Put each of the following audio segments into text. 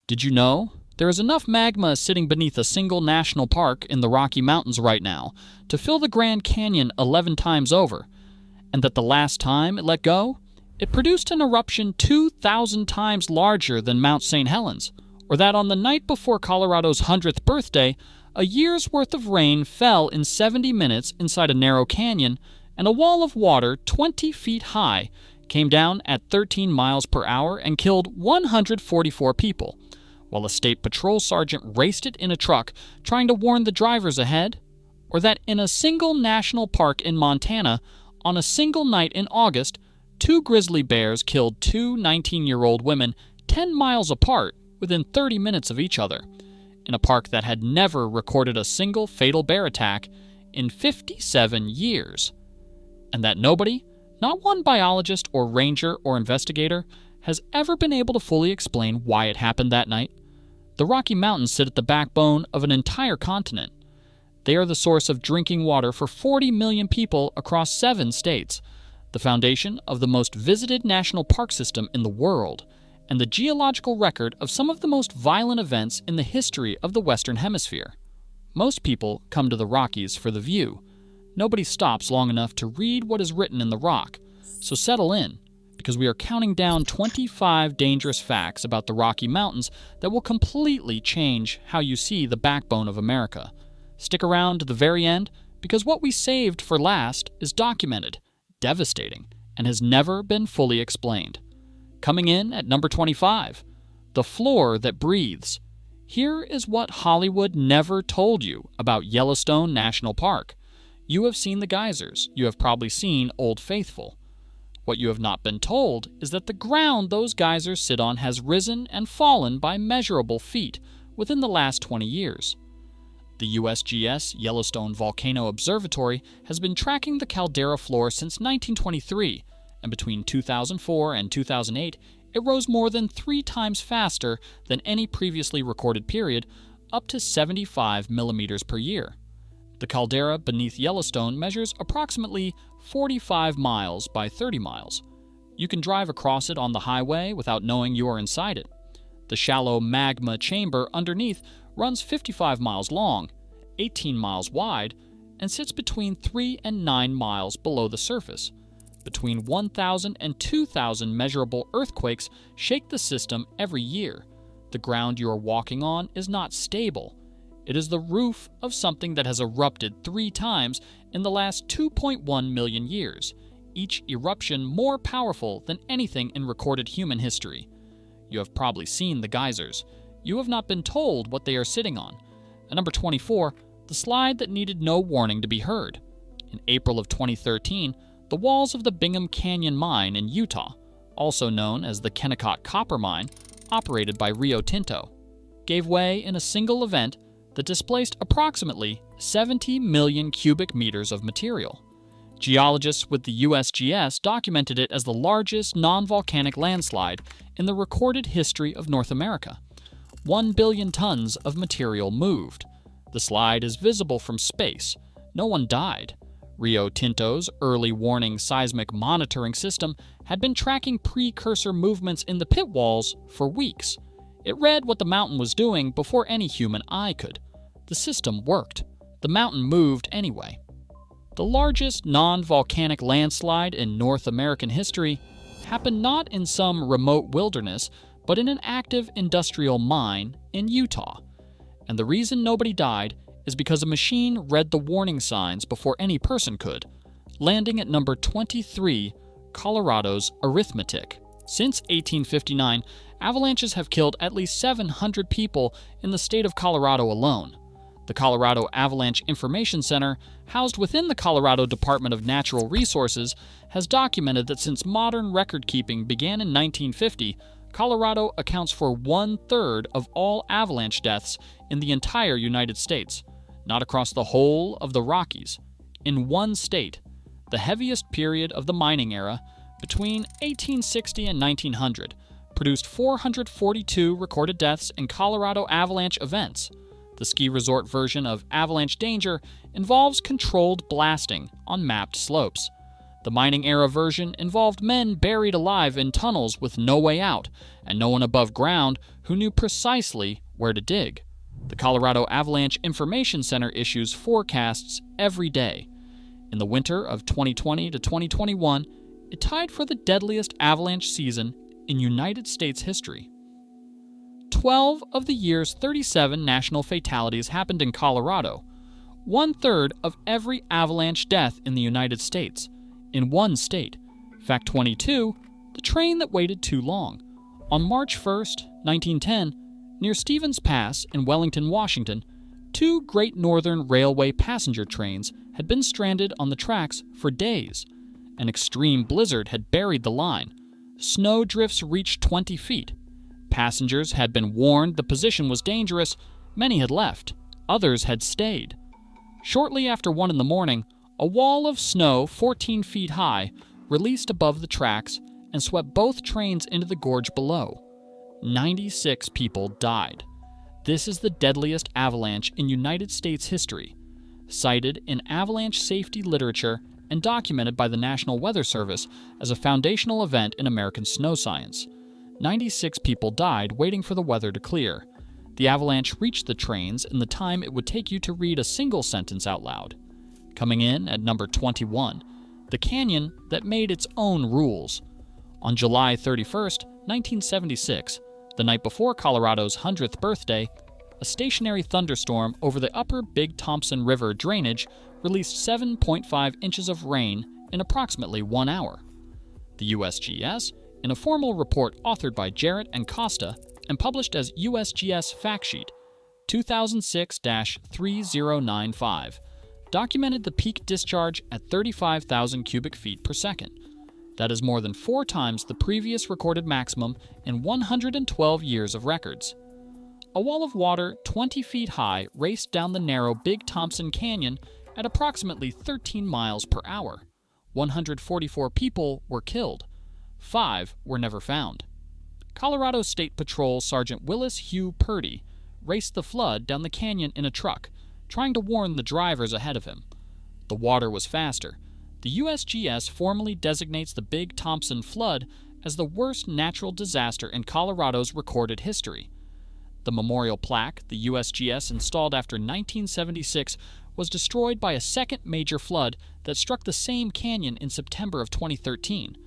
Did you know? There is enough magma sitting beneath a single national park in the Rocky Mountains right now to fill the Grand Canyon 11 times over, and that the last time it let go, it produced an eruption 2,000 times larger than Mount St. Helens, or that on the night before Colorado's 100th birthday, a year's worth of rain fell in 70 minutes inside a narrow canyon, and a wall of water 20 feet high came down at 13 miles per hour and killed 144 people, while a state patrol sergeant raced it in a truck trying to warn the drivers ahead? Or that in a single national park in Montana, on a single night in August, 2 grizzly bears killed 2 19-year-old women 10 miles apart within 30 minutes of each other, in a park that had never recorded a single fatal bear attack in 57 years. And that nobody, not one biologist or ranger or investigator, has ever been able to fully explain why it happened that night. The Rocky Mountains sit at the backbone of an entire continent. They are the source of drinking water for 40 million people across 7 states, the foundation of the most visited national park system in the world, and the geological record of some of the most violent events in the history of the Western Hemisphere. Most people come to the Rockies for the view. Nobody stops long enough to read what is written in the rock, so settle in, because we are counting down 25 dangerous facts about the Rocky Mountains that will completely change how you see the backbone of America. Stick around to the very end, because what we saved for last is documented, devastating, and has never been fully explained. Coming in at number 25, the floor that breathes. Here is what Hollywood never told you about Yellowstone National Park. You have seen the geysers. You have probably seen Old Faithful. What you have not been told is that the ground those geysers sit on has risen and fallen by measurable feet within the last 20 years. The USGS Yellowstone Volcano Observatory has been tracking the caldera floor since 1923, and between 2004 and 2008, it rose more than 3 times faster than any previously recorded period, up to 75 millimeters per year. The caldera beneath Yellowstone measures approximately 45 miles by 30 miles. You can drive across it on the highway without knowing you are inside it. The shallow magma chamber underneath runs 55 miles long, 18 miles wide, and sits between 3 and 9 miles below the surface. Between 1,000 and 2,000 measurable earthquakes shake the system every year. The ground you are walking on is not stable. It is the roof of something that has erupted 3 times in the last 2.1 million years, each eruption more powerful than anything in recorded human history. You have probably seen the geysers. You have not been told what they are sitting on. At number 24, the slide that needed no warning to be heard. In April of 2013, the walls of the Bingham Canyon Mine in Utah, also known as the Kennecott Copper Mine, operated by Rio Tinto, gave way in a single event that displaced approximately 70 million cubic meters of material. Geologists with the USGS documented it as the largest non-volcanic landslide in the recorded history of North America. 1 billion tons of material moved. The slide is visible from space. No one died. Rio Tinto's early warning seismic monitoring system had been tracking precursor movements in the pit walls for weeks. It read what the mountain was doing before any human eye could. The system worked. The mountain moved anyway. The largest non-volcanic landslide in North American history happened not in some remote wilderness, but in an active industrial mine in Utah. And the reason nobody died is because a machine read the warning signs before any person could, landing at number 23, Colorado's arithmetic. Since 1859, avalanches have killed at least 700 people in the state of Colorado alone. The Colorado Avalanche Information Center, housed within the Colorado Department of Natural Resources, has documented that since modern record-keeping began in 1950, Colorado accounts for 1/3 of all avalanche deaths in the entire United States, not across the whole of the Rockies. In one state, the heaviest period of the mining era, between 1860 and 1900, produced 442 recorded deaths in Colorado avalanche events. The ski resort version of avalanche danger involves controlled blasting on mapped slopes. The mining-era version involved men buried alive in tunnels with no way out, and no one above ground who knew precisely where to dig. The Colorado Avalanche Information Center issues forecasts every day. In the winter of 2020 to 2021, it tied for the deadliest avalanche season in United States history. 12 of the year's 37 national fatalities happened in Colorado, 1/3 of every avalanche death in the United States, in one state. Fact 22, the train that waited too long. On March 1st, 1910, near Stevens Pass in Wellington, Washington, 2 Great Northern Railway passenger trains had been stranded on the tracks for days. An extreme blizzard had buried the line. Snow drifts reached 20 feet. Passengers had been warned the position was dangerous. Many had left. Others had stayed. Shortly after 1 in the morning, a wall of snow 14 feet high released above the tracks and swept both trains into the gorge below. 96 people died. This is the deadliest avalanche in United States history, cited in avalanche safety literature and documented by the National Weather Service as a foundational event in American snow science. 96 people died waiting for the weather to clear. The avalanche reached the trains in the time it would take you to read a single sentence out loud. Coming in at number 21, the canyon that made its own rules. On July 31st, 1976, the night before Colorado's 100th birthday, a stationary thunderstorm over the upper Big Thompson River drainage released 7.5 inches of rain in approximately 1 hour. The USGS, in a formal report authored by Jarrett and Costa and published as USGS Fact Sheet 2006-3095, documented the peak discharge at 35,000 cubic feet per second. That is more than 4 times the previous recorded maximum in 112 years of records. A wall of water 20 feet high raced down the narrow Big Thompson Canyon at approximately 13 miles per hour. 144 people were killed. 5 were never found. Colorado State Patrol Sergeant Willis Hugh Purdy raced the flood down the canyon in a truck, trying to warn the drivers ahead of him. The water was faster. The USGS formally designates the Big Thompson flood as the worst natural disaster in Colorado's recorded history. The memorial plaque the USGS installed after 1976 was destroyed by a second major flood that struck the same canyon in September of 2013.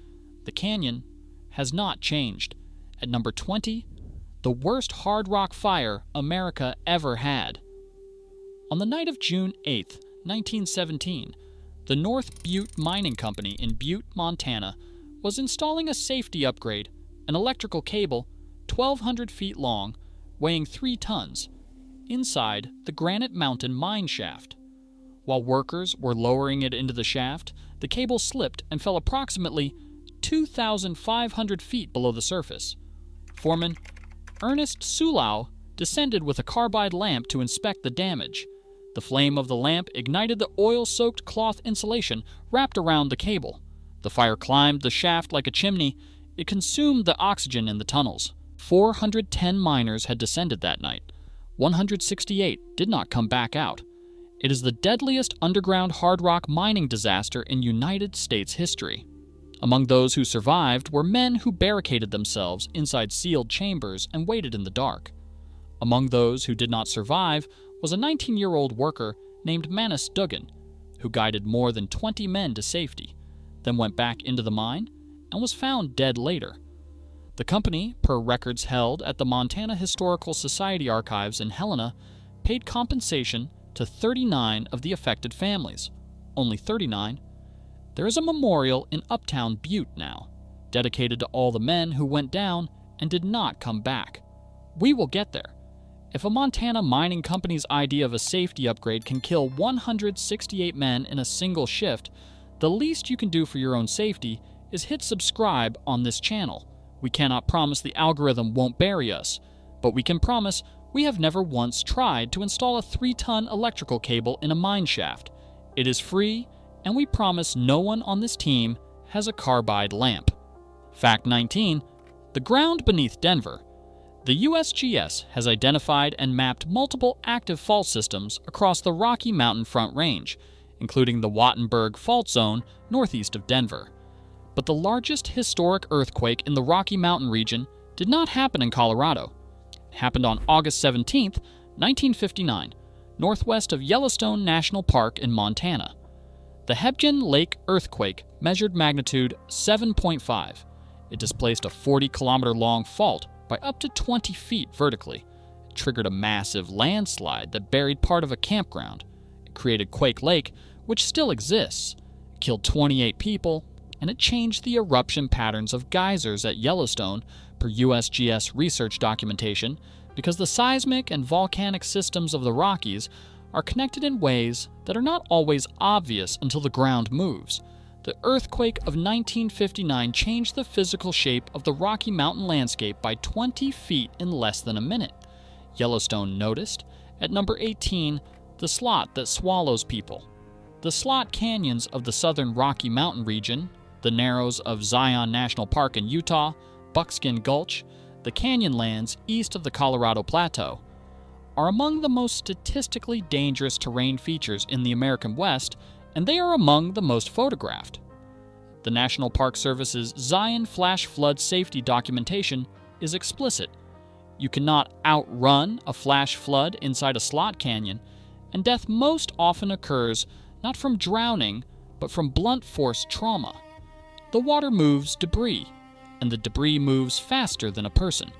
The canyon has not changed. At number 20, the worst hard rock fire America ever had. On the night of June 8, 1917, the North Butte Mining Company in Butte, Montana, was installing a safety upgrade, an electrical cable 1,200 feet long, weighing 3 tons, inside the Granite Mountain mine shaft. While workers were lowering it into the shaft, the cable slipped and fell approximately 2,500 feet below the surface. Foreman Ernest Sulau descended with a carbide lamp to inspect the damage. The flame of the lamp ignited the oil-soaked cloth insulation wrapped around the cable. The fire climbed the shaft like a chimney. It consumed the oxygen in the tunnels. 410 miners had descended that night. 168 did not come back out. It is the deadliest underground hard rock mining disaster in United States history. Among those who survived were men who barricaded themselves inside sealed chambers and waited in the dark. Among those who did not survive was a 19-year-old worker named Manus Duggan, who guided more than 20 men to safety, then went back into the mine and was found dead later. The company, per records held at the Montana Historical Society archives in Helena, paid compensation to 39 of the affected families. Only 39. There is a memorial in Uptown Butte now, dedicated to all the men who went down and did not come back. We will get there. If a Montana mining company's idea of a safety upgrade can kill 168 men in a single shift, the least you can do for your own safety is hit subscribe on this channel. We cannot promise the algorithm won't bury us, but we can promise we have never once tried to install a 3-ton electrical cable in a mine shaft. It is free, and we promise no one on this team has a carbide lamp. Fact 19. The ground beneath Denver. The USGS has identified and mapped multiple active fault systems across the Rocky Mountain Front Range, including the Wattenberg Fault Zone northeast of Denver. But the largest historic earthquake in the Rocky Mountain region did not happen in Colorado. It happened on August 17, 1959, northwest of Yellowstone National Park in Montana. The Hebgen Lake earthquake measured magnitude 7.5. It displaced a 40-kilometer-long fault by up to 20 feet vertically. It triggered a massive landslide that buried part of a campground. It created Quake Lake, which still exists. It killed 28 people, and it changed the eruption patterns of geysers at Yellowstone, per USGS research documentation, because the seismic and volcanic systems of the Rockies are connected in ways that are not always obvious until the ground moves. The earthquake of 1959 changed the physical shape of the Rocky Mountain landscape by 20 feet in less than a minute. Yellowstone noticed, at number 18, the slot that swallows people. The slot canyons of the southern Rocky Mountain region, the narrows of Zion National Park in Utah, Buckskin Gulch, the canyonlands east of the Colorado Plateau, are among the most statistically dangerous terrain features in the American West, and they are among the most photographed. The National Park Service's Zion Flash Flood Safety documentation is explicit. You cannot outrun a flash flood inside a slot canyon, and death most often occurs not from drowning, but from blunt force trauma. The water moves debris, and the debris moves faster than a person.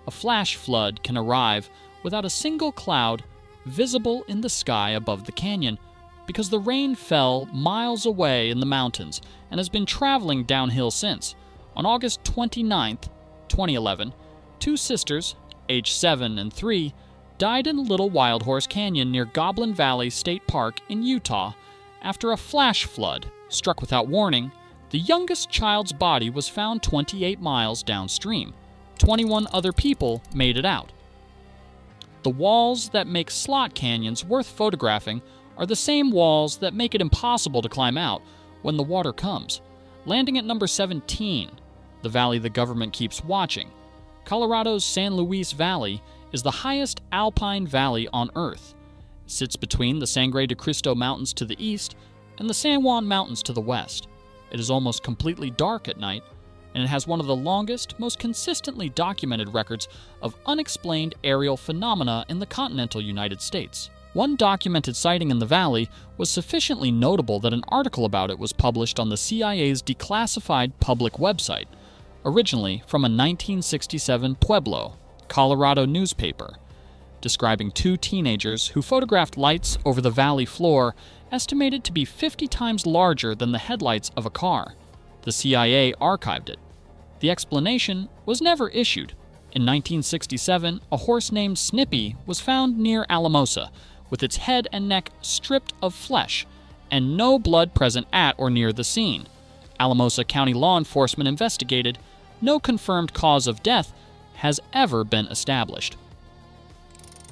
A flash flood can arrive without a single cloud visible in the sky above the canyon, because the rain fell miles away in the mountains and has been traveling downhill since. On August 29, 2011, two sisters, aged 7 and 3, died in Little Wild Horse Canyon near Goblin Valley State Park in Utah after a flash flood struck without warning. The youngest child's body was found 28 miles downstream. 21 other people made it out. The walls that make slot canyons worth photographing are the same walls that make it impossible to climb out when the water comes. Landing at number 17, the valley the government keeps watching, Colorado's San Luis Valley is the highest alpine valley on Earth. It sits between the Sangre de Cristo Mountains to the east and the San Juan Mountains to the west. It is almost completely dark at night, and it has one of the longest, most consistently documented records of unexplained aerial phenomena in the continental United States. One documented sighting in the valley was sufficiently notable that an article about it was published on the CIA's declassified public website, originally from a 1967 Pueblo, Colorado newspaper, describing two teenagers who photographed lights over the valley floor estimated to be 50 times larger than the headlights of a car. The CIA archived it. The explanation was never issued. In 1967, a horse named Snippy was found near Alamosa, with its head and neck stripped of flesh, and no blood present at or near the scene. Alamosa County law enforcement investigated. No confirmed cause of death has ever been established.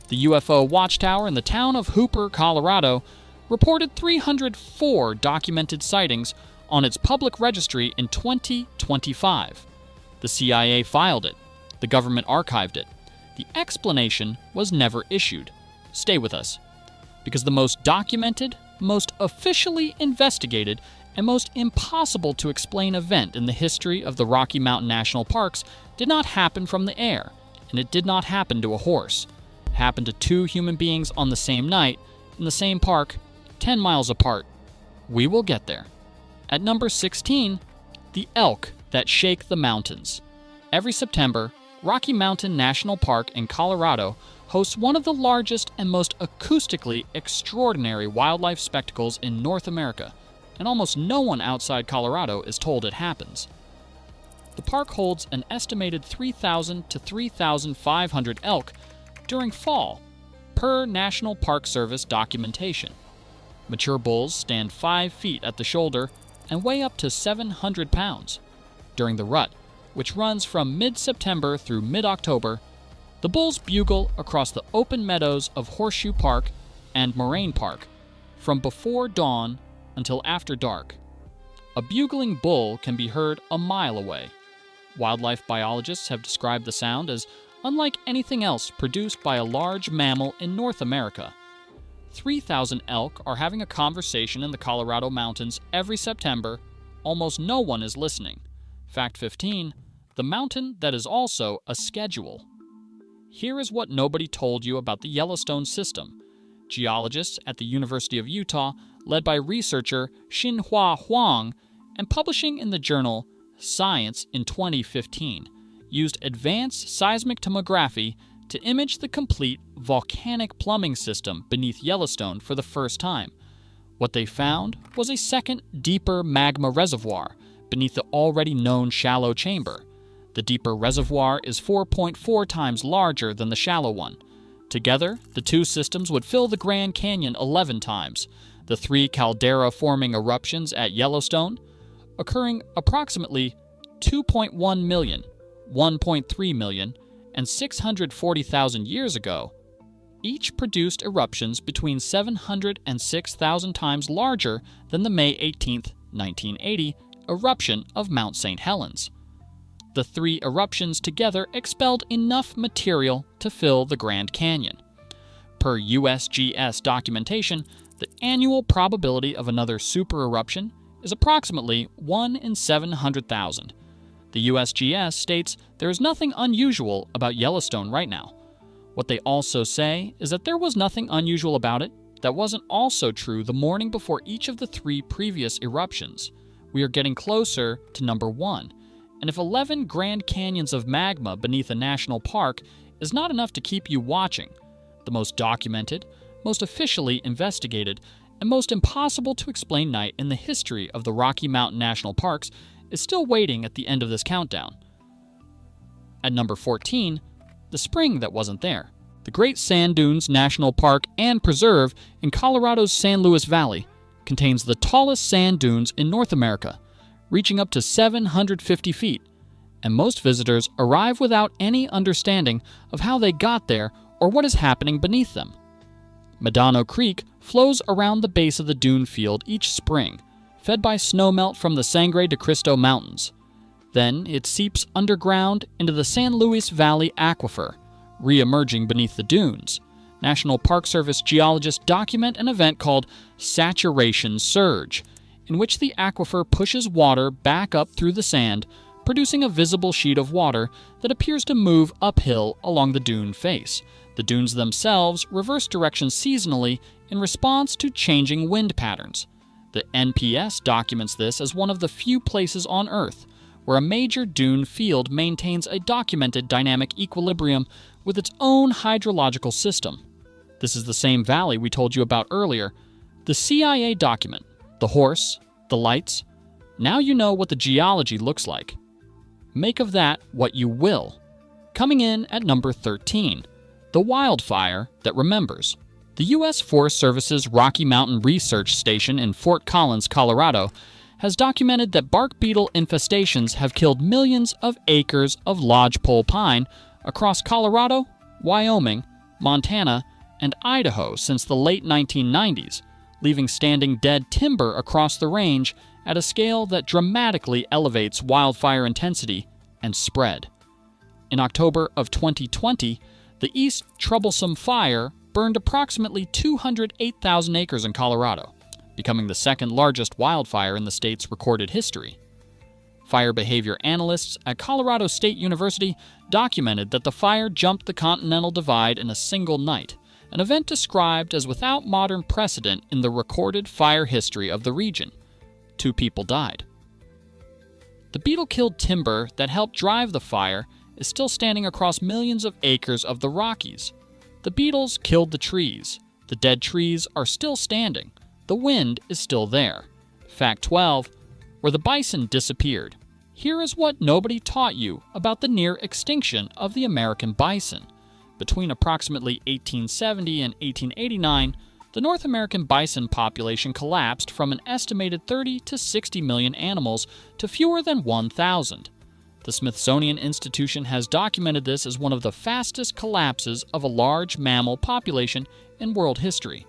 The UFO watchtower in the town of Hooper, Colorado, reported 304 documented sightings on its public registry in 2025. The CIA filed it. The government archived it. The explanation was never issued. Stay with us, because the most documented, most officially investigated, and most impossible to explain event in the history of the Rocky Mountain National Parks did not happen from the air, and it did not happen to a horse. It happened to two human beings on the same night, in the same park, 10 miles apart. We will get there. At number 16, the elk that shake the mountains. Every September, Rocky Mountain National Park in Colorado hosts one of the largest and most acoustically extraordinary wildlife spectacles in North America, and almost no one outside Colorado is told it happens. The park holds an estimated 3,000 to 3,500 elk during fall, per National Park Service documentation. Mature bulls stand 5 feet at the shoulder and weigh up to 700 pounds. During the rut, which runs from mid-September through mid-October, the bulls bugle across the open meadows of Horseshoe Park and Moraine Park from before dawn until after dark. A bugling bull can be heard a mile away. Wildlife biologists have described the sound as unlike anything else produced by a large mammal in North America. 3,000 elk are having a conversation in the Colorado mountains every September. Almost no one is listening. Fact 15. The mountain that is also a schedule. Here is what nobody told you about the Yellowstone system. Geologists at the University of Utah, led by researcher Xinhua Huang, and publishing in the journal Science in 2015, used advanced seismic tomography to image the complete volcanic plumbing system beneath Yellowstone for the first time. What they found was a second, deeper magma reservoir beneath the already known shallow chamber. The deeper reservoir is 4.4 times larger than the shallow one. Together, the two systems would fill the Grand Canyon 11 times, the three caldera-forming eruptions at Yellowstone, occurring approximately 2.1 million, 1.3 million, and 640,000 years ago, each produced eruptions between 700 and 6,000 times larger than the May 18, 1980, eruption of Mount St. Helens. The three eruptions together expelled enough material to fill the Grand Canyon. Per USGS documentation, the annual probability of another supereruption is approximately 1 in 700,000. The USGS states there is nothing unusual about Yellowstone right now. What they also say is that there was nothing unusual about it that wasn't also true the morning before each of the three previous eruptions. We are getting closer to number 1. And if 11 Grand Canyons of magma beneath a national park is not enough to keep you watching, the most documented, most officially investigated, and most impossible to explain night in the history of the Rocky Mountain National Parks is still waiting at the end of this countdown. At number 14, the spring that wasn't there. The Great Sand Dunes National Park and Preserve in Colorado's San Luis Valley contains the tallest sand dunes in North America, reaching up to 750 feet, and most visitors arrive without any understanding of how they got there or what is happening beneath them. Medano Creek flows around the base of the dune field each spring, fed by snowmelt from the Sangre de Cristo Mountains. Then it seeps underground into the San Luis Valley Aquifer, re-emerging beneath the dunes. National Park Service geologists document an event called saturation surge, in which the aquifer pushes water back up through the sand, producing a visible sheet of water that appears to move uphill along the dune face. The dunes themselves reverse direction seasonally in response to changing wind patterns. The NPS documents this as one of the few places on Earth where a major dune field maintains a documented dynamic equilibrium with its own hydrological system. This is the same valley we told you about earlier. The CIA document, the horse, the lights. Now you know what the geology looks like. Make of that what you will. Coming in at number 13, the wildfire that remembers. The U.S. Forest Service's Rocky Mountain Research Station in Fort Collins, Colorado, has documented that bark beetle infestations have killed millions of acres of lodgepole pine across Colorado, Wyoming, Montana, and Idaho since the late 1990s, leaving standing dead timber across the range at a scale that dramatically elevates wildfire intensity and spread. In October of 2020, the East Troublesome Fire burned approximately 208,000 acres in Colorado, becoming the second largest wildfire in the state's recorded history. Fire behavior analysts at Colorado State University documented that the fire jumped the Continental Divide in a single night, an event described as without modern precedent in the recorded fire history of the region. 2 people died. The beetle-killed timber that helped drive the fire is still standing across millions of acres of the Rockies. The beetles killed the trees. The dead trees are still standing. The wind is still there. Fact 12, where the bison disappeared. Here is what nobody taught you about the near extinction of the American bison. Between approximately 1870 and 1889, the North American bison population collapsed from an estimated 30 to 60 million animals to fewer than 1,000. The Smithsonian Institution has documented this as one of the fastest collapses of a large mammal population in world history.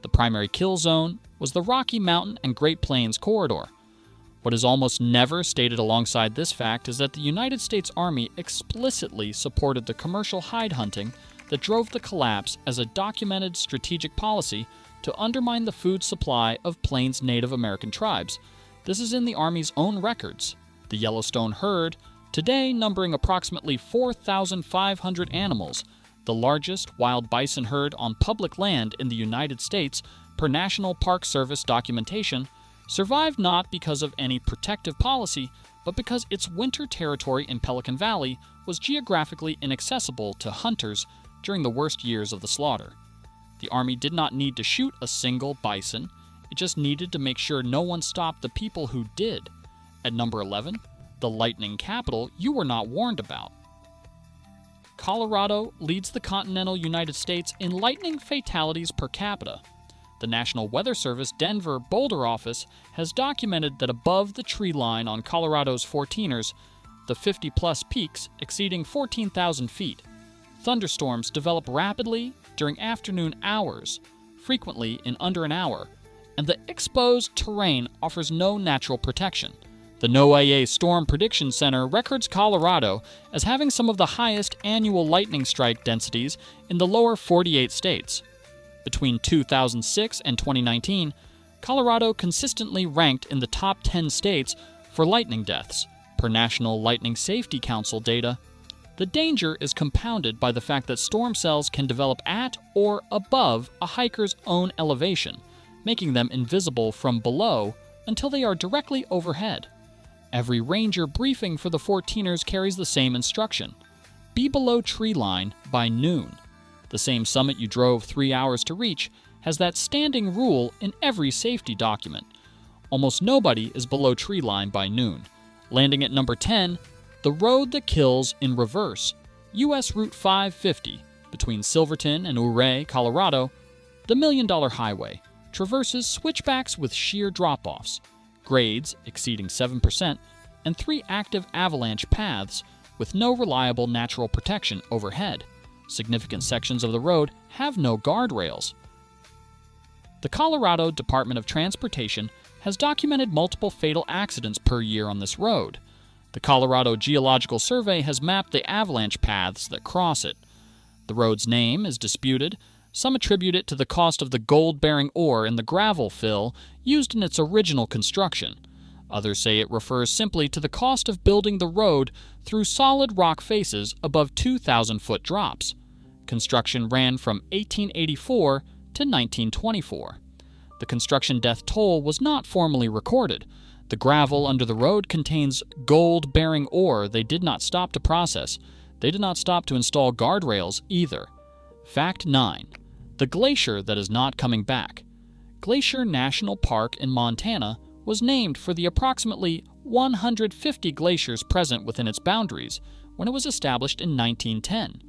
The primary kill zone was the Rocky Mountain and Great Plains corridor. What is almost never stated alongside this fact is that the United States Army explicitly supported the commercial hide hunting that drove the collapse as a documented strategic policy to undermine the food supply of Plains Native American tribes. This is in the Army's own records. The Yellowstone herd, today numbering approximately 4,500 animals, the largest wild bison herd on public land in the United States per National Park Service documentation, survived not because of any protective policy, but because its winter territory in Pelican Valley was geographically inaccessible to hunters during the worst years of the slaughter. The Army did not need to shoot a single bison, it just needed to make sure no one stopped the people who did. At number 11, the lightning capital you were not warned about. Colorado leads the continental United States in lightning fatalities per capita. The National Weather Service Denver Boulder office has documented that above the tree line on Colorado's 14ers, the 50-plus peaks exceeding 14,000 feet, thunderstorms develop rapidly during afternoon hours, frequently in under an hour, and the exposed terrain offers no natural protection. The NOAA Storm Prediction Center records Colorado as having some of the highest annual lightning strike densities in the lower 48 states. Between 2006 and 2019, Colorado consistently ranked in the top 10 states for lightning deaths, per National Lightning Safety Council data. The danger is compounded by the fact that storm cells can develop at or above a hiker's own elevation, making them invisible from below until they are directly overhead. Every ranger briefing for the 14ers carries the same instruction: be below tree line by noon. The same summit you drove 3 hours to reach has that standing rule in every safety document. Almost nobody is below tree line by noon. Landing at number 10, the road that kills in reverse, U.S. Route 550, between Silverton and Ouray, Colorado, the $1 Million Highway, traverses switchbacks with sheer drop-offs, grades exceeding 7%, and 3 active avalanche paths with no reliable natural protection overhead. Significant sections of the road have no guardrails. The Colorado Department of Transportation has documented multiple fatal accidents per year on this road. The Colorado Geological Survey has mapped the avalanche paths that cross it. The road's name is disputed. Some attribute it to the cost of the gold-bearing ore in the gravel fill used in its original construction. Others say it refers simply to the cost of building the road through solid rock faces above 2,000-foot drops. Construction ran from 1884 to 1924. The construction death toll was not formally recorded. The gravel under the road contains gold-bearing ore they did not stop to process. They did not stop to install guardrails either. Fact 9. The glacier that is not coming back. Glacier National Park in Montana was named for the approximately 150 glaciers present within its boundaries when it was established in 1910.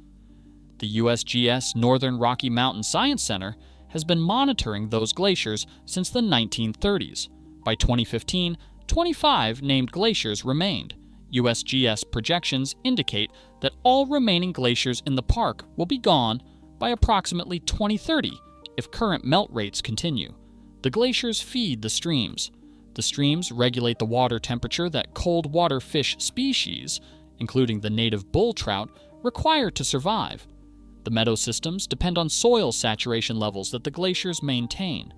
The USGS Northern Rocky Mountain Science Center has been monitoring those glaciers since the 1930s. By 2015, 25 named glaciers remained. USGS projections indicate that all remaining glaciers in the park will be gone by approximately 2030 if current melt rates continue. The glaciers feed the streams. The streams regulate the water temperature that cold water fish species, including the native bull trout, require to survive. The meadow systems depend on soil saturation levels that the glaciers maintain.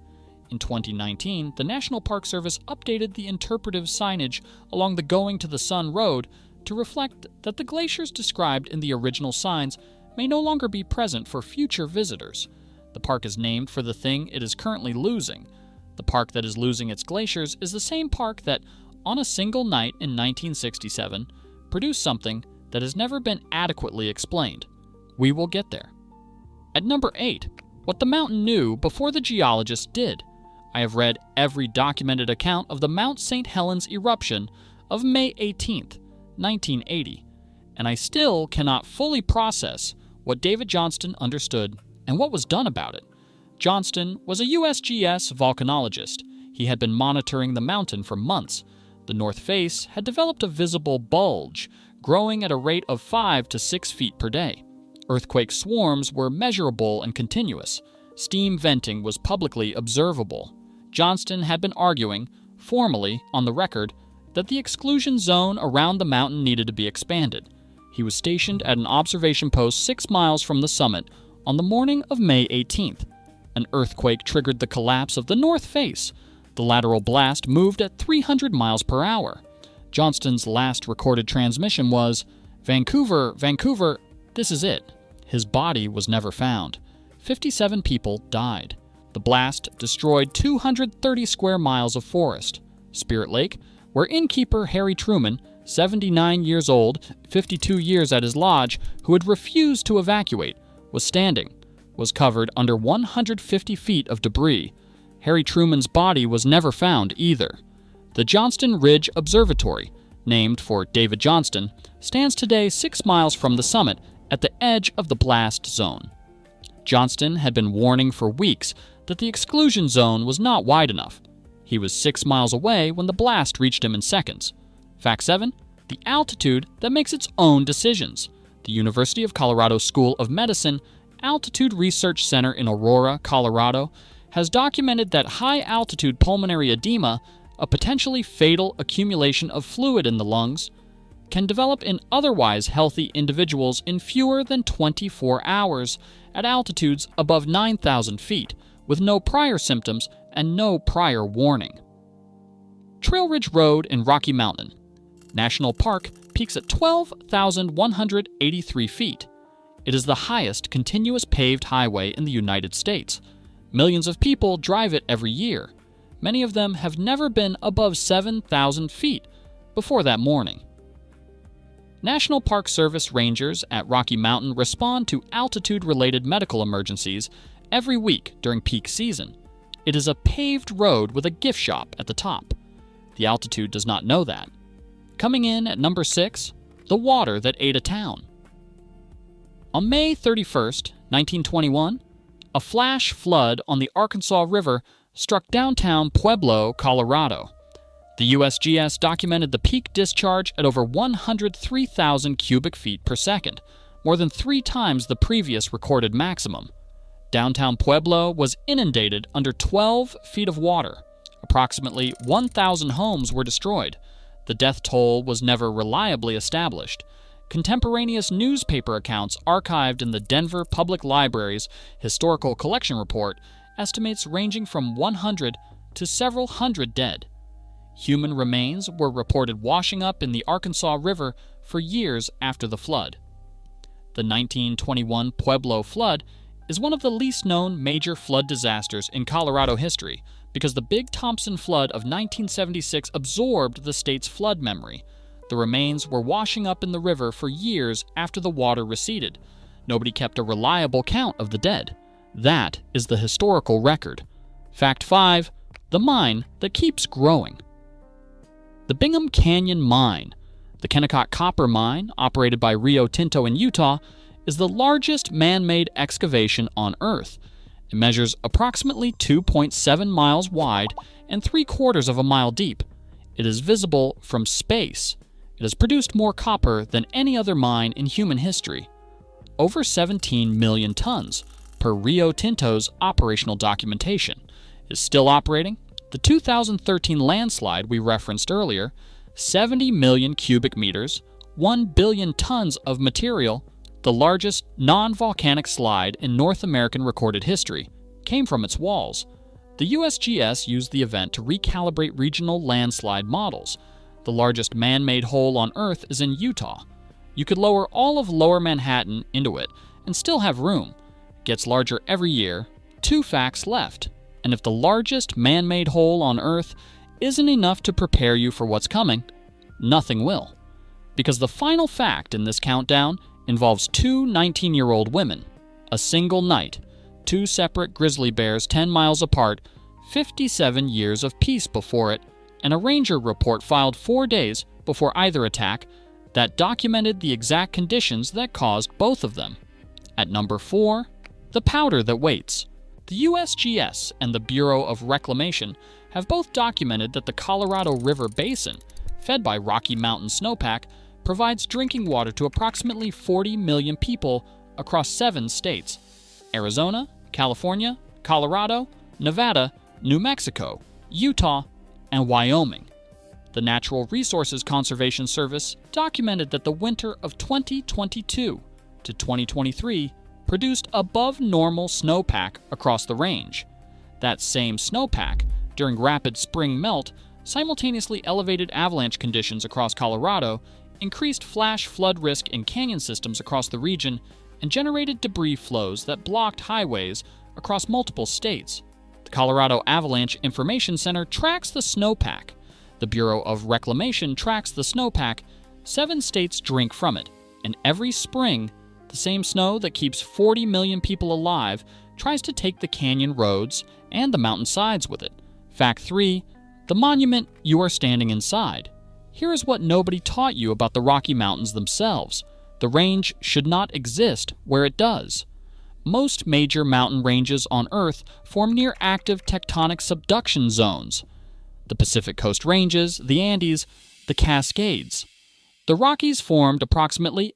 In 2019, the National Park Service updated the interpretive signage along the Going to the Sun Road to reflect that the glaciers described in the original signs may no longer be present for future visitors. The park is named for the thing it is currently losing. The park that is losing its glaciers is the same park that, on a single night in 1967, produced something that has never been adequately explained. We will get there. At number 8, what the mountain knew before the geologists did. I have read every documented account of the Mount St. Helens eruption of May 18th, 1980, and I still cannot fully process what David Johnston understood and what was done about it. Johnston was a USGS volcanologist. He had been monitoring the mountain for months. The north face had developed a visible bulge, growing at a rate of 5 to 6 feet per day. Earthquake swarms were measurable and continuous. Steam venting was publicly observable. Johnston had been arguing, formally on the record, that the exclusion zone around the mountain needed to be expanded. He was stationed at an observation post 6 miles from the summit on the morning of May 18th. An earthquake triggered the collapse of the north face. The lateral blast moved at 300 miles per hour. Johnston's last recorded transmission was, "Vancouver, Vancouver, this is it." His body was never found. 57 people died. The blast destroyed 230 square miles of forest. Spirit Lake, where innkeeper Harry Truman, 79 years old, 52 years at his lodge, who had refused to evacuate, was standing, was covered under 150 feet of debris. Harry Truman's body was never found either. The Johnston Ridge Observatory, named for David Johnston, stands today 6 miles from the summit at the edge of the blast zone. Johnston had been warning for weeks that the exclusion zone was not wide enough. He was 6 miles away when the blast reached him in seconds. Fact 7. The altitude that makes its own decisions. The University of Colorado School of Medicine Altitude Research Center in Aurora, Colorado, has documented that high-altitude pulmonary edema, a potentially fatal accumulation of fluid in the lungs, can develop in otherwise healthy individuals in fewer than 24 hours at altitudes above 9,000 feet, with no prior symptoms and no prior warning. Trail Ridge Road in Rocky Mountain National Park peaks at 12,183 feet. It is the highest continuous paved highway in the United States. Millions of people drive it every year. Many of them have never been above 7,000 feet before that morning. National Park Service rangers at Rocky Mountain respond to altitude-related medical emergencies every week during peak season. It is a paved road with a gift shop at the top. The altitude does not know that. Coming in at number 6, the water that ate a town. On May 31st, 1921, a flash flood on the Arkansas River struck downtown Pueblo, Colorado. The USGS documented the peak discharge at over 103,000 cubic feet per second, more than 3 times the previous recorded maximum. Downtown Pueblo was inundated under 12 feet of water. Approximately 1,000 homes were destroyed. The death toll was never reliably established. Contemporaneous newspaper accounts archived in the Denver Public Library's Historical Collection Report estimates ranging from 100 to several hundred dead. Human remains were reported washing up in the Arkansas River for years after the flood. The 1921 Pueblo flood is one of the least known major flood disasters in Colorado history because the Big Thompson flood of 1976 absorbed the state's flood memory. The remains were washing up in the river for years after the water receded. Nobody kept a reliable count of the dead. That is the historical record. Fact 5. The mine that keeps growing. The Bingham Canyon Mine, the Kennecott Copper Mine, operated by Rio Tinto in Utah, is the largest man-made excavation on Earth. It measures approximately 2.7 miles wide and 3/4 of a mile deep. It is visible from space. It has produced more copper than any other mine in human history. Over 17 million tons, per Rio Tinto's operational documentation. It is still operating. The 2013 landslide we referenced earlier, 70 million cubic meters, 1 billion tons of material, the largest non-volcanic slide in North American recorded history, came from its walls. The USGS used the event to recalibrate regional landslide models. The largest man-made hole on Earth is in Utah. You could lower all of Lower Manhattan into it and still have room. It gets larger every year. 2 facts left. And if the largest man-made hole on Earth isn't enough to prepare you for what's coming, nothing will. Because the final fact in this countdown involves 2 19-year-old women, a single night, 2 separate grizzly bears 10 miles apart, 57 years of peace before it, and a ranger report filed 4 days before either attack that documented the exact conditions that caused both of them. At number 4, the powder that waits. The USGS and the Bureau of Reclamation have both documented that the Colorado River Basin, fed by Rocky Mountain snowpack, provides drinking water to approximately 40 million people across 7 states: Arizona, California, Colorado, Nevada, New Mexico, Utah, and Wyoming. The Natural Resources Conservation Service documented that the winter of 2022 to 2023 produced above normal snowpack across the range. That same snowpack, during rapid spring melt, simultaneously elevated avalanche conditions across Colorado, increased flash flood risk in canyon systems across the region, and generated debris flows that blocked highways across multiple states. The Colorado Avalanche Information Center tracks the snowpack. The Bureau of Reclamation tracks the snowpack. 7 states drink from it, and every spring, the same snow that keeps 40 million people alive tries to take the canyon roads and the mountain sides with it. Fact 3. The monument you are standing inside. Here is what nobody taught you about the Rocky Mountains themselves. The range should not exist where it does. Most major mountain ranges on Earth form near active tectonic subduction zones. The Pacific Coast Ranges, the Andes, the Cascades. The Rockies formed approximately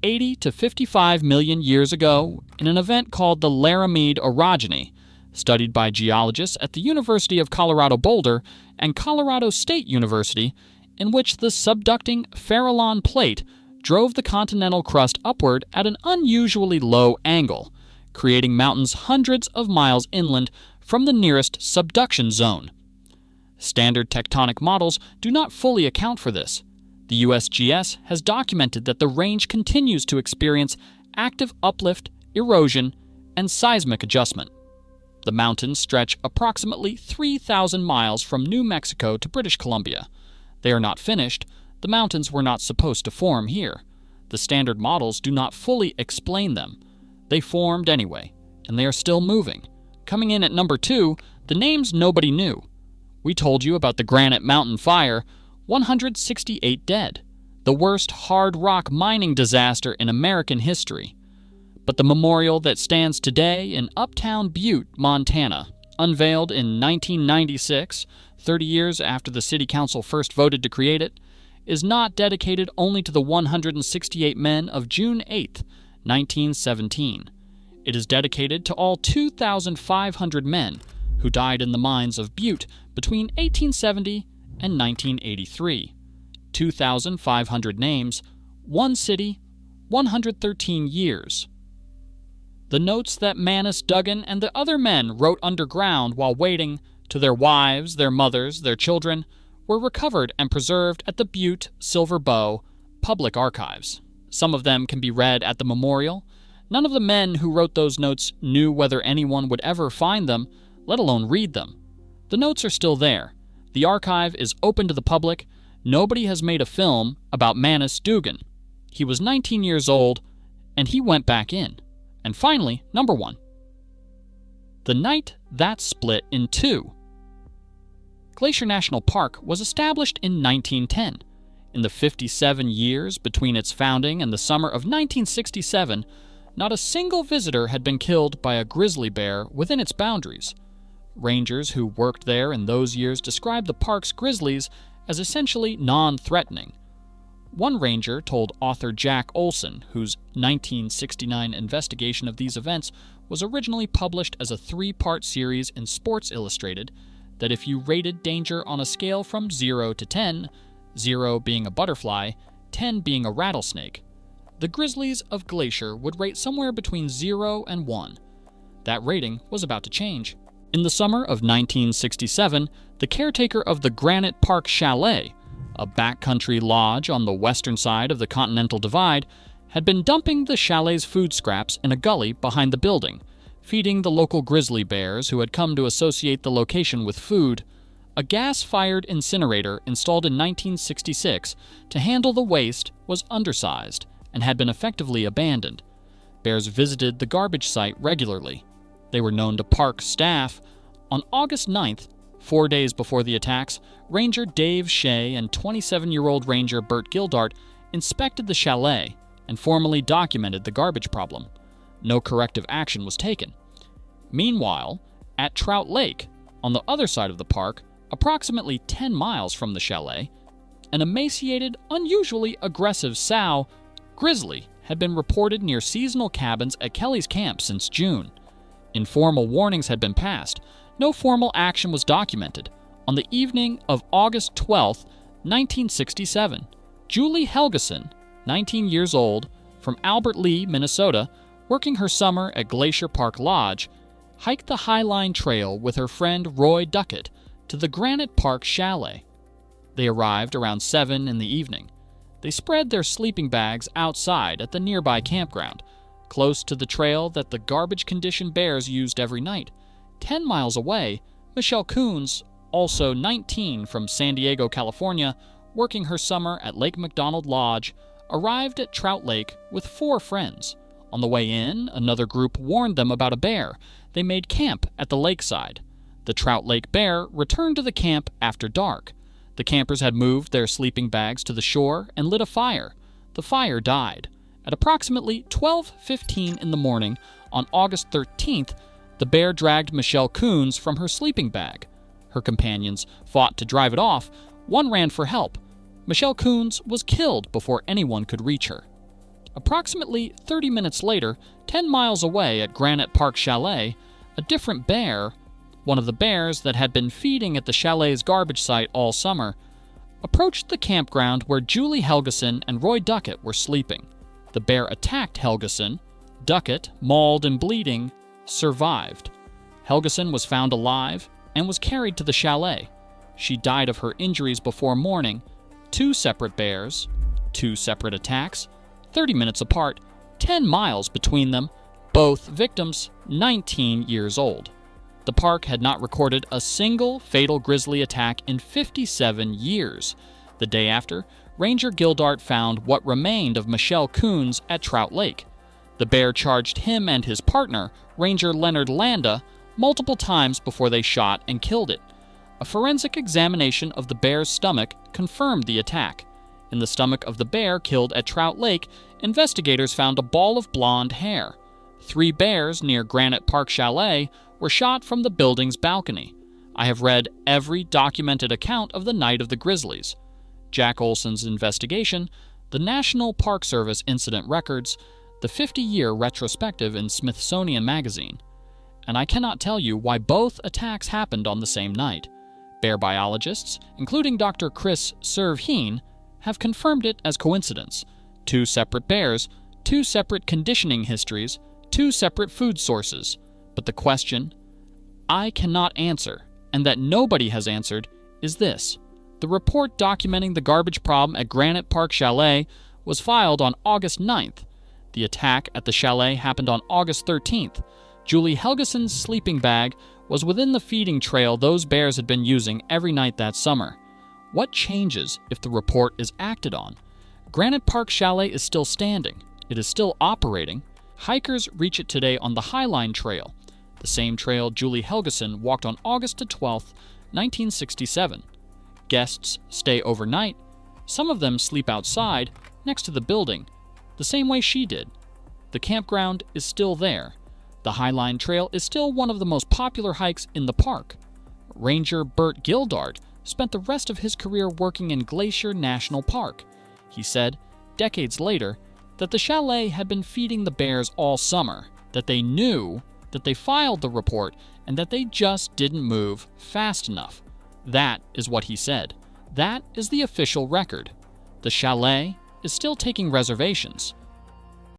80 to 55 million years ago in an event called the Laramide orogeny, studied by geologists at the University of Colorado Boulder and Colorado State University, in which the subducting Farallon Plate drove the continental crust upward at an unusually low angle, creating mountains hundreds of miles inland from the nearest subduction zone. Standard tectonic models do not fully account for this. The USGS has documented that the range continues to experience active uplift, erosion, and seismic adjustment. The mountains stretch approximately 3,000 miles from New Mexico to British Columbia. They are not finished. The mountains were not supposed to form here. The standard models do not fully explain them. They formed anyway, and they are still moving. Coming in at number 2, the names nobody knew. We told you about the Granite Mountain Fire, 168 dead, the worst hard rock mining disaster in American history. But the memorial that stands today in Uptown Butte, Montana, unveiled in 1996, 30 years after the city council first voted to create it, is not dedicated only to the 168 men of June 8, 1917. It is dedicated to all 2,500 men who died in the mines of Butte between 1870 and 1983. 2,500 names, one city, 113 years. The notes that Manus Duggan and the other men wrote underground while waiting to their wives, their mothers, their children, were recovered and preserved at the Butte Silver Bow Public Archives. Some of them can be read at the memorial. None of the men who wrote those notes knew whether anyone would ever find them, let alone read them. The notes are still there. The archive is open to the public. Nobody has made a film about Manus Duggan. He was 19 years old, and he went back in. And finally, number 1. The night that split in two. Glacier National Park was established in 1910. In the 57 years between its founding and the summer of 1967, not a single visitor had been killed by a grizzly bear within its boundaries. Rangers who worked there in those years described the park's grizzlies as essentially non-threatening. One ranger told author Jack Olson, whose 1969 investigation of these events was originally published as a 3-part series in Sports Illustrated, that if you rated danger on a scale from 0 to 10, 0 being a butterfly, 10 being a rattlesnake, the grizzlies of Glacier would rate somewhere between 0 and 1. That rating was about to change. In the summer of 1967, the caretaker of the Granite Park Chalet, a backcountry lodge on the western side of the Continental Divide, had been dumping the chalet's food scraps in a gully behind the building, feeding the local grizzly bears who had come to associate the location with food. A gas-fired incinerator installed in 1966 to handle the waste was undersized and had been effectively abandoned. Bears visited the garbage site regularly. They were known to park staff. On August 9th, 4 days before the attacks, Ranger Dave Shea and 27-year-old Ranger Bert Gildart inspected the chalet and formally documented the garbage problem. No corrective action was taken. Meanwhile, at Trout Lake, on the other side of the park, approximately 10 miles from the chalet, an emaciated, unusually aggressive sow, grizzly, had been reported near seasonal cabins at Kelly's Camp since June. Informal warnings had been passed. No formal action was documented. On the evening of August 12, 1967, Julie Helgeson, 19 years old, from Albert Lee, Minnesota, working her summer at Glacier Park Lodge, hiked the Highline Trail with her friend Roy Duckett to the Granite Park Chalet. They arrived around 7 in the evening. They spread their sleeping bags outside at the nearby campground, close to the trail that the garbage-conditioned bears used every night. 10 miles away, Michelle Coons, also 19 from San Diego, California, working her summer at Lake McDonald Lodge, arrived at Trout Lake with 4 friends. On the way in, another group warned them about a bear. They made camp at the lakeside. The Trout Lake bear returned to the camp after dark. The campers had moved their sleeping bags to the shore and lit a fire. The fire died. At approximately 12:15 in the morning on August 13th, the bear dragged Michelle Coons from her sleeping bag. Her companions fought to drive it off. One ran for help. Michelle Coons was killed before anyone could reach her. Approximately 30 minutes later, 10 miles away at Granite Park Chalet, a different bear, one of the bears that had been feeding at the chalet's garbage site all summer, approached the campground where Julie Helgeson and Roy Duckett were sleeping. The bear attacked Helgeson. Duckett, mauled and bleeding, survived. Helgeson was found alive and was carried to the chalet. She died of her injuries before morning. 2 separate bears, 2 separate attacks, 30 minutes apart, 10 miles between them, both victims 19 years old. The park had not recorded a single fatal grizzly attack in 57 years. The day after, Ranger Gildart found what remained of Michelle Coons at Trout Lake. The bear charged him and his partner, Ranger Leonard Landa, multiple times before they shot and killed it. A forensic examination of the bear's stomach confirmed the attack. In the stomach of the bear killed at Trout Lake, investigators found a ball of blonde hair. 3 bears near Granite Park Chalet were shot from the building's balcony. I have read every documented account of the night of the grizzlies. Jack Olson's investigation, the National Park Service incident records, the 50-year retrospective in Smithsonian Magazine. And I cannot tell you why both attacks happened on the same night. Bear biologists, including Dr. Chris Servheen, have confirmed it as coincidence. 2 separate bears, 2 separate conditioning histories, 2 separate food sources. But the question I cannot answer, and that nobody has answered, is this. The report documenting the garbage problem at Granite Park Chalet was filed on August 9th. The attack at the chalet happened on August 13th. Julie Helgeson's sleeping bag was within the feeding trail those bears had been using every night that summer. What changes if the report is acted on? Granite Park Chalet is still standing. It is still operating. Hikers reach it today on the Highline Trail, the same trail Julie Helgeson walked on August 12, 1967. Guests stay overnight. Some of them sleep outside, next to the building, the same way she did. The campground is still there. The Highline Trail is still one of the most popular hikes in the park. Ranger Bert Gildart spent the rest of his career working in Glacier National Park. He said, decades later, that the chalet had been feeding the bears all summer, that they knew, that they filed the report, and that they just didn't move fast enough. That is what he said. That is the official record. The chalet is still taking reservations.